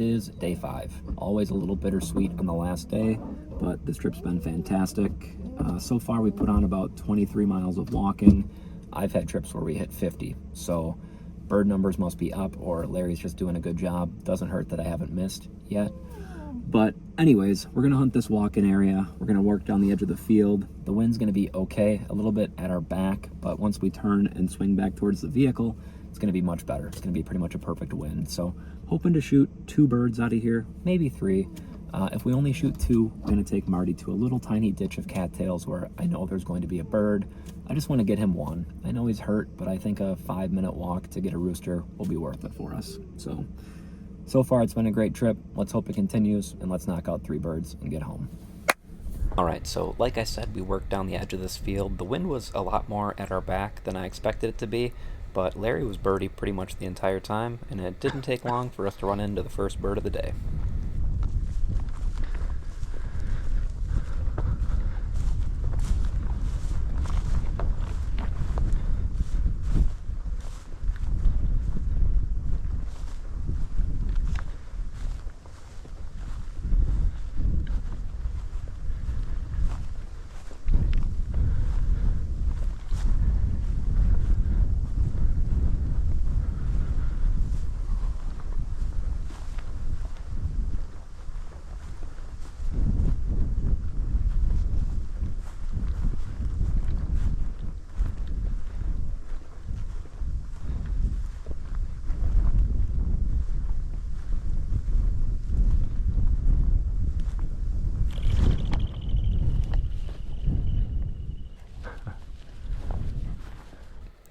is day 5. Always a little bittersweet on the last day, but this trip's been fantastic. So far we put on about 23 miles of walking. I've had trips where we hit 50, so bird numbers must be up, or Larry's just doing a good job. Doesn't hurt that I haven't missed yet. But anyways, we're gonna hunt this walk-in area. We're gonna work down the edge of the field. The wind's gonna be okay, a little bit at our back, but once we turn and swing back towards the vehicle, it's gonna be much better. It's gonna be pretty much a perfect wind. So hoping to shoot 2 birds out of here, maybe 3. If we only shoot 2, I'm gonna take Marty to a little tiny ditch of cattails where I know there's going to be a bird. I just wanna get him 1. I know he's hurt, but I think a 5-minute walk to get a rooster will be worth it for us. So far it's been a great trip. Let's hope it continues, and let's knock out 3 birds and get home. Alright, so like I said, we worked down the edge of this field. The wind was a lot more at our back than I expected it to be, but Larry was birdie pretty much the entire time, and it didn't take long for us to run into the first bird of the day.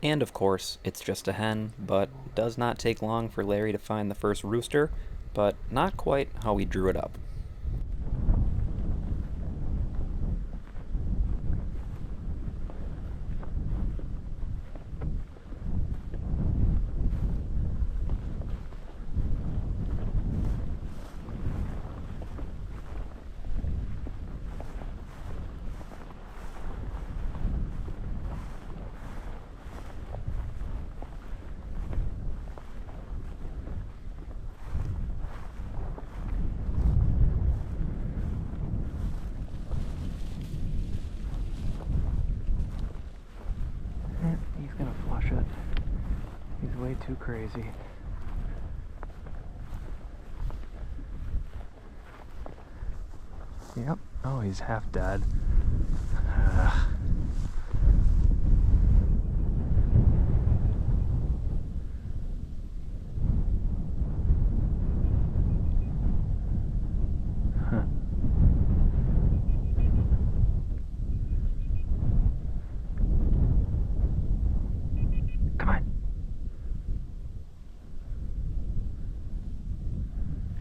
And of course, it's just a hen, but it does not take long for Larry to find the first rooster, but not quite how we drew it up. He's gonna flush it. He's way too crazy. Yep. Oh, he's half dead. Ugh.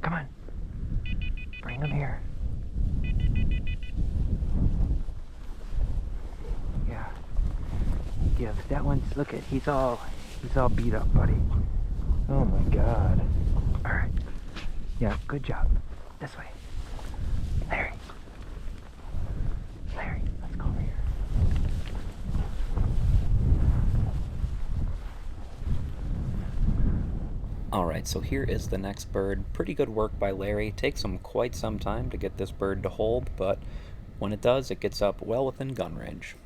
Come on. Bring him here. Yeah. Give. That one's, look at, he's all beat up, buddy. Oh my God. Alright. Yeah, good job. This way. Larry. Larry, let's go over here. Alright, so here is the next bird. Pretty good work by Larry. Takes him quite some time to get this bird to hold, but when it does, it gets up well within gun range.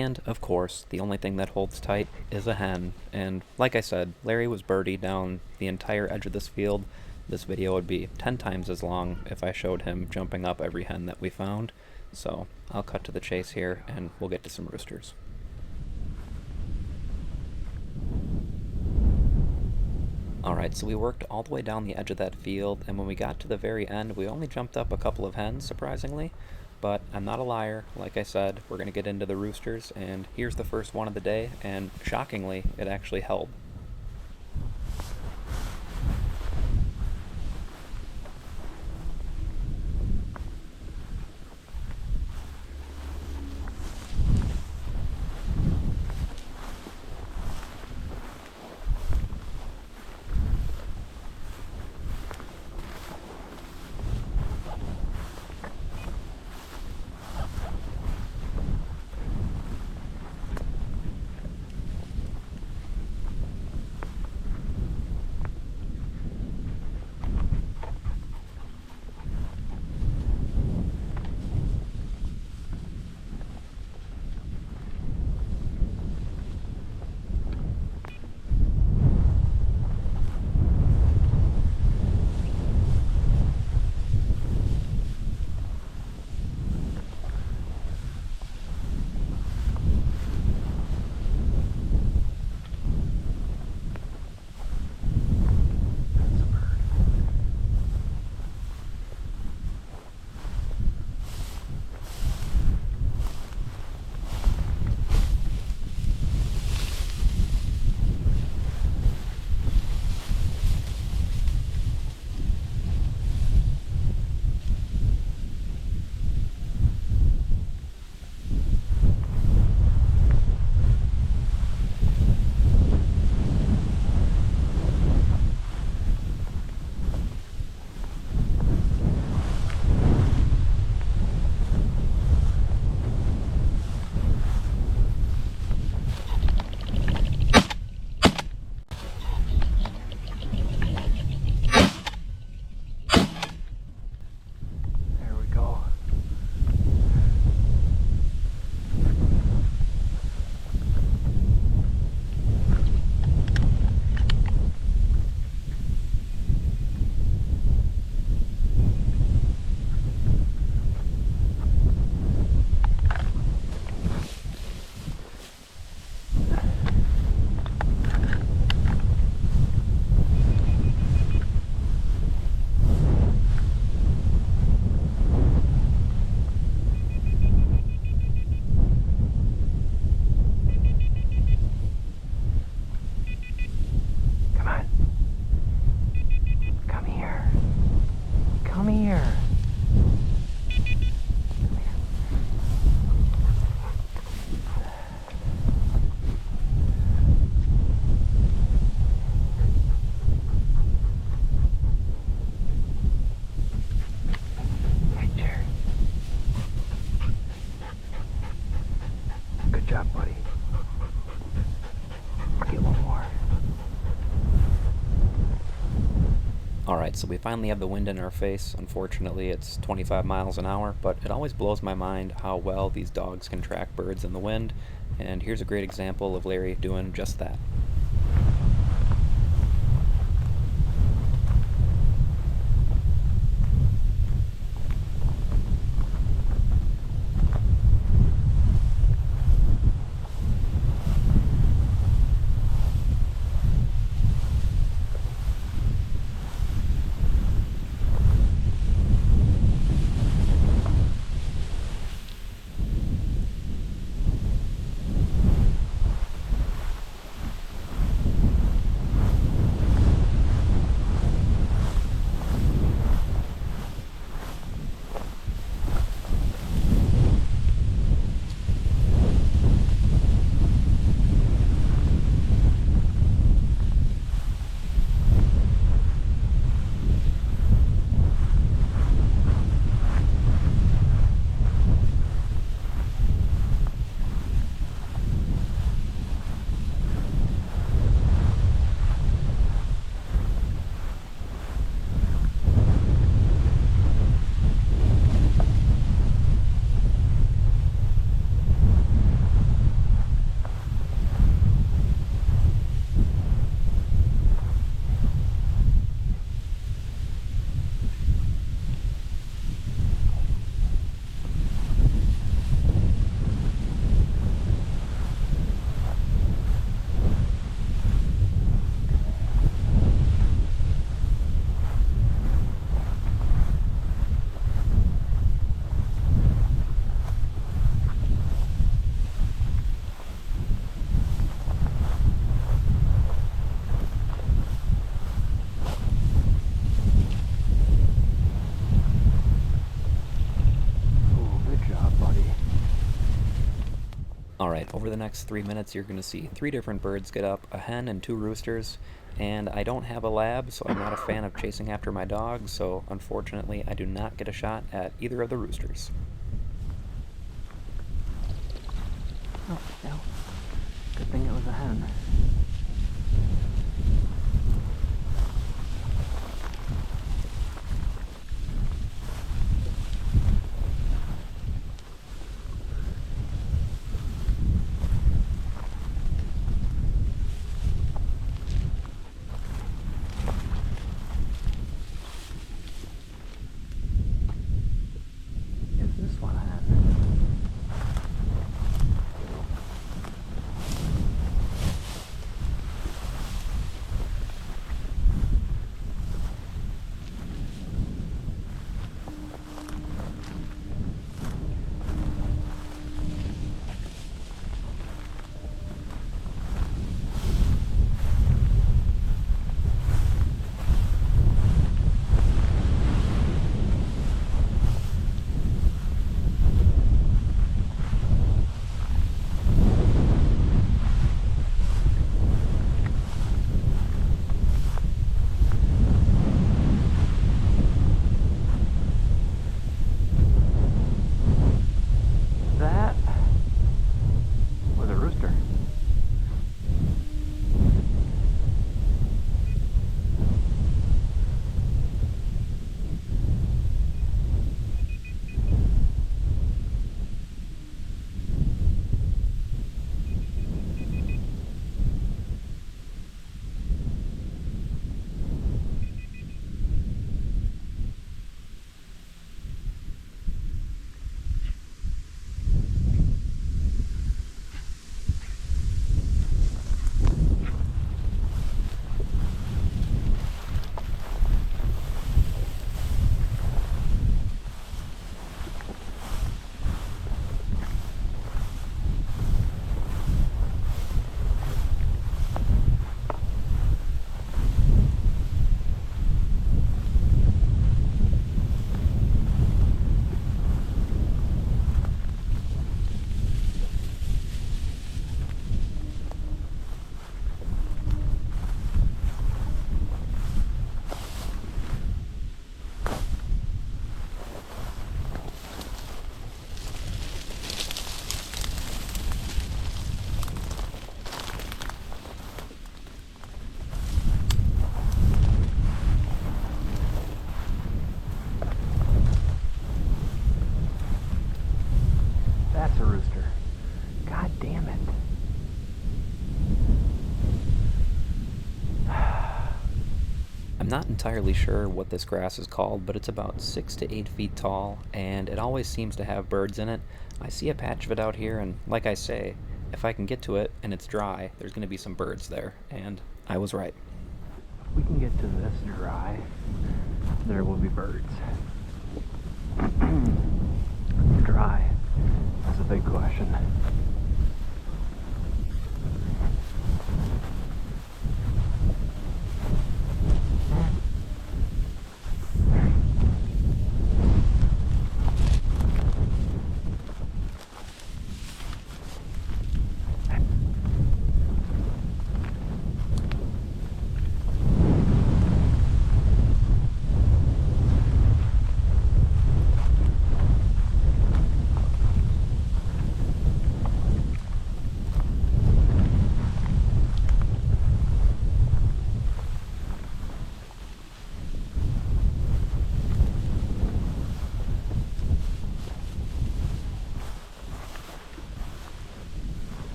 And, of course, the only thing that holds tight is a hen. And like I said, Larry was birdie down the entire edge of this field. This video would be 10 times as long if I showed him jumping up every hen that we found. So I'll cut to the chase here and we'll get to some roosters. Alright, so we worked all the way down the edge of that field, and when we got to the very end, we only jumped up a couple of hens, surprisingly. But I'm not a liar. Like I said, we're going to get into the roosters, and here's the first one of the day, and shockingly, it actually held. Alright, so we finally have the wind in our face. Unfortunately, it's 25 miles an hour, but it always blows my mind how well these dogs can track birds in the wind, and here's a great example of Larry doing just that. Alright, over the next 3 minutes you're going to see 3 different birds get up, a hen and 2 roosters, and I don't have a lab, so I'm not a fan of chasing after my dog, so unfortunately I do not get a shot at either of the roosters. Oh, no. Good thing it was a hen. Is this one a hen? That was a rooster. That's a rooster. God damn it. I'm not entirely sure what this grass is called, but it's about 6 to 8 feet tall, and it always seems to have birds in it. I see a patch of it out here, and like I say, if I can get to it and it's dry, there's going to be some birds there, and I was right. If we can get to this dry, there will be birds. Dry. That's a big question.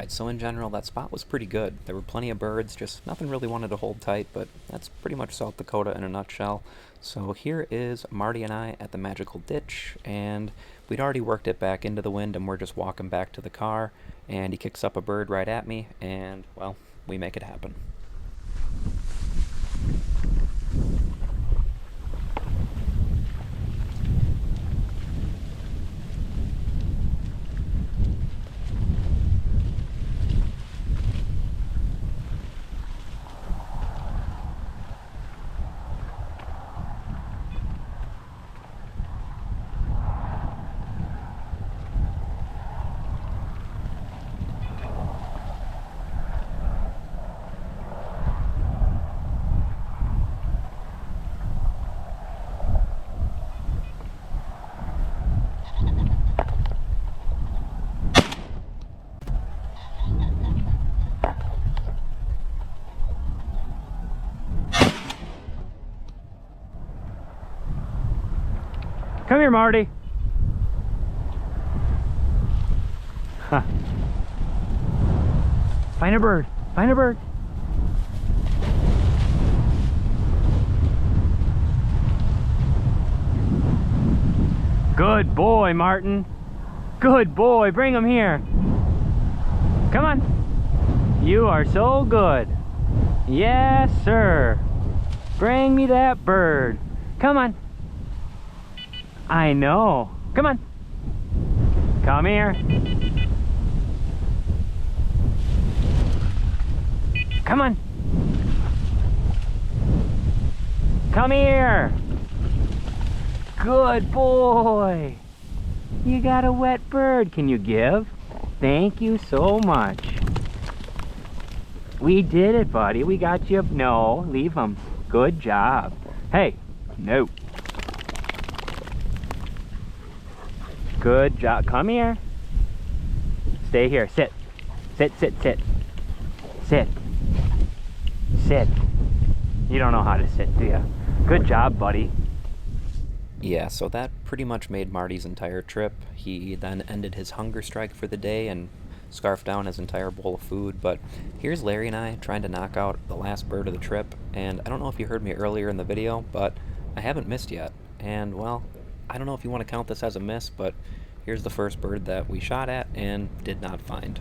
Alright, so in general, that spot was pretty good. There were plenty of birds, just nothing really wanted to hold tight, but that's pretty much South Dakota in a nutshell. So here is Marty and I at the magical ditch, and we'd already worked it back into the wind, and we're just walking back to the car, and he kicks up a bird right at me, and, well, we make it happen. Come here, Marty. Huh. Find a bird. Find a bird. Good boy, Martin. Good boy. Bring him here. Come on. You are so good. Yes, sir. Bring me that bird. Come on. I know. Come on. Come here. Come on. Come here. Good boy. You got a wet bird. Can you give? Thank you so much. We did it, buddy. We got you. No, leave him. Good job. Hey, no. Good job. Come here. Stay here. Sit. Sit, sit, sit. Sit. Sit. You don't know how to sit, do you? Good job, buddy. Yeah, so that pretty much made Marty's entire trip. He then ended his hunger strike for the day and scarfed down his entire bowl of food. But here's Larry and I trying to knock out the last bird of the trip. And I don't know if you heard me earlier in the video, but I haven't missed yet. And, well, I don't know if you want to count this as a miss, but here's the first bird that we shot at and did not find.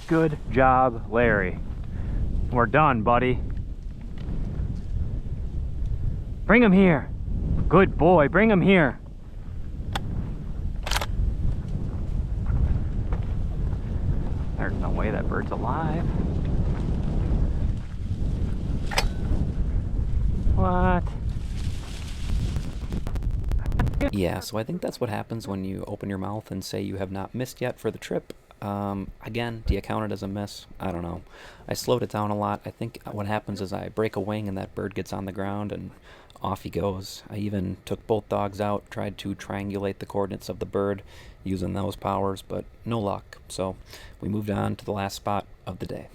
Good job, Larry. We're done, buddy. Bring him here. Good boy, bring him here. There's no way that bird's alive. What? Yeah, so I think that's what happens when you open your mouth and say you have not missed yet for the trip. Again, do you count it as a miss? I don't know. I slowed it down a lot. I think what happens is I break a wing and that bird gets on the ground and off he goes. I even took both dogs out, tried to triangulate the coordinates of the bird using those powers, but no luck. So we moved on to the last spot of the day.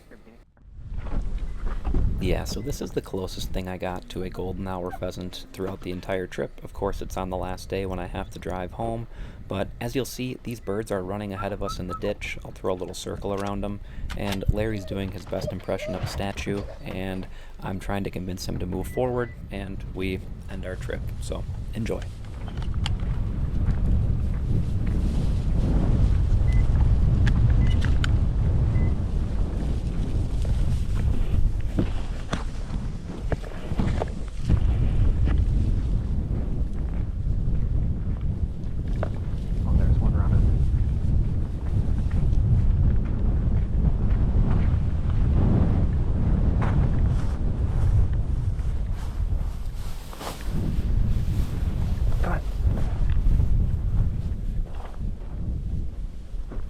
Yeah, so this is the closest thing I got to a golden hour pheasant throughout the entire trip. Of course, it's on the last day when I have to drive home, but as you'll see, these birds are running ahead of us in the ditch. I'll throw a little circle around them, and Larry's doing his best impression of a statue, and I'm trying to convince him to move forward, and we end our trip. So, enjoy. Oh, there's one running. Come on.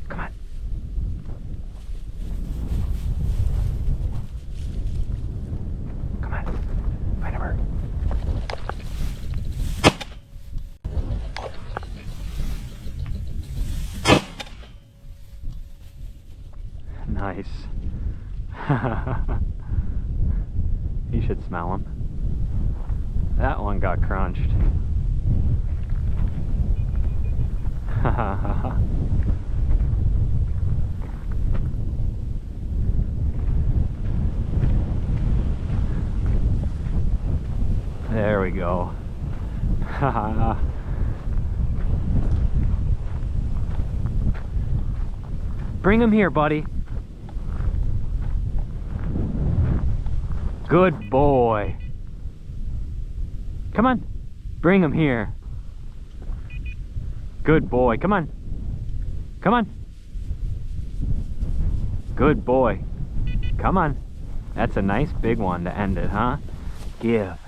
Come on. Come on. Find a bird. Nice. You should smell them. That one got crunched. There we go. Bring him here, buddy. Good boy. Come on. Bring him here. Good boy. Come on. Come on. Good boy. Come on. That's a nice big one to end it, huh? Give.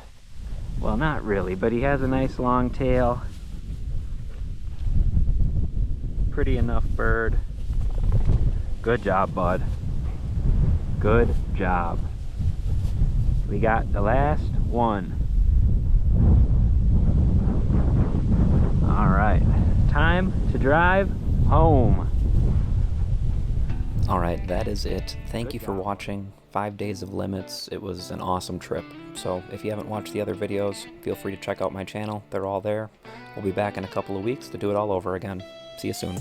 Well, not really, but he has a nice long tail. Pretty enough bird. Good job, bud. Good job. We got the last one. All right, time to drive home. All right, that is it. Thank you for watching 5 days of limits. It was an awesome trip. So if you haven't watched the other videos, feel free to check out my channel. They're all there. We'll be back in a couple of weeks to do it all over again. See you soon.